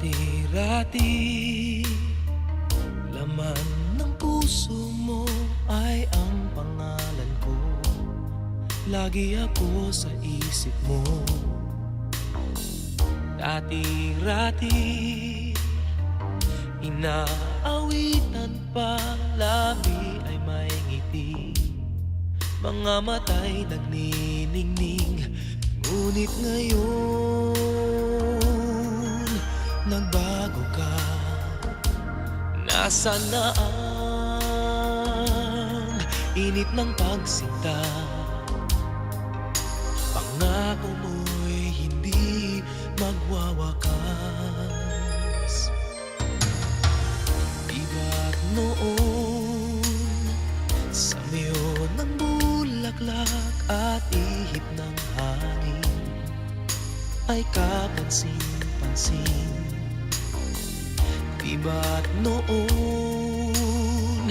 Dati-rati, laman ng puso mo ay ang pangalan ko. Lagi ako sa isip mo. Dati-rati, inaawitan pa, labi ay may ngiti, mga mata'y nagniningning. Ngunit ngayon, nagbago ka. Nasaan na ang init ng pagsinta? Pangako mo'y hindi magwawakas. Diba't noon, sa miyo ng bulaklak at ihip ng hangin ay kapansin-pansin. Diba't noon,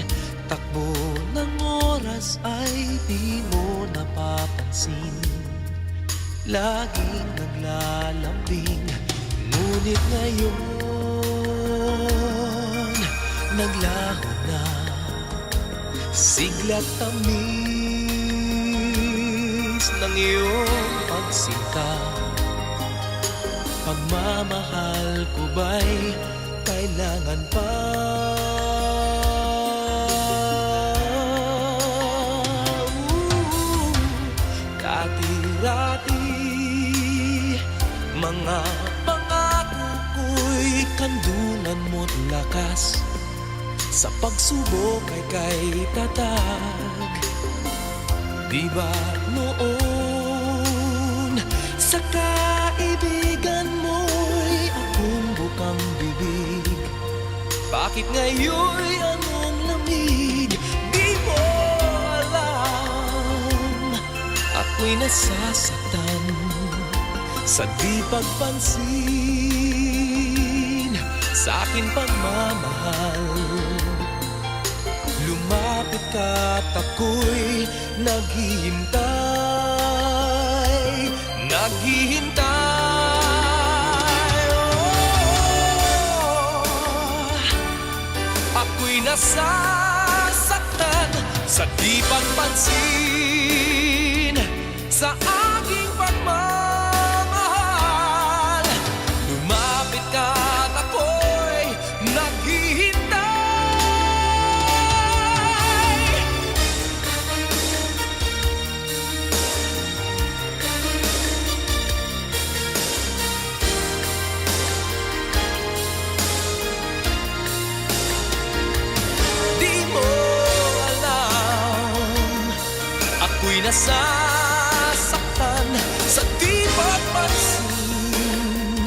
takbo ng oras ay di mo napapansin. Laging naglalambing, ngunit ngayon naglaho na, sigla't tamis ng iyong pagsinta. Pagmamahal ko ba'y kailangan pa? Dati-rati, mga pangako ko'y kandunan mo't lakas. Sa pagsubok ay kay tatag. Di ba noon, sa kaibigan mo'y akong bukang bibig? Bakit ngayon'y anong lamig? Di mo alam, ako'y nasasaktan sa di pagpansin sa aking pagmamahal. Lumapit ka't ako'y naghihintay, naghihintay. Oh, ako'y nasasaktan sa di pagpansin sa aking pagmamahal. Lumapit ka't ako'y naghihintay. Di mo alam, ako'y nasasaktan sa di pagpansin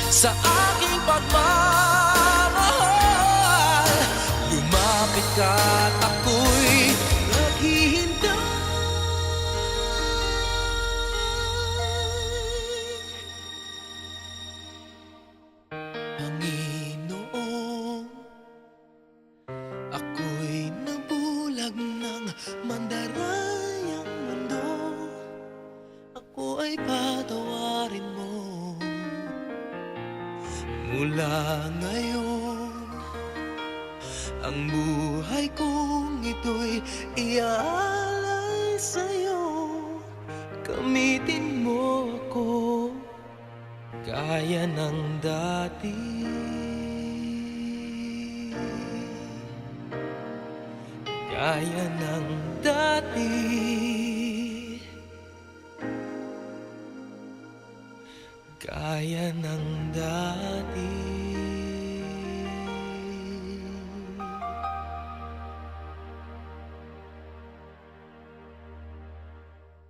sa aking pagmamahal. Lumapit ka't ako'y naghihintay. Panginoon, ako'y nabulag ng mandarayang mundo. Ako ay patawarin mo. Mula ngayon, ang buhay kong ito'y iaalay sa'yo. Gamitin mo ako gaya ng dati. Gaya ng dati. Gaya ng dati.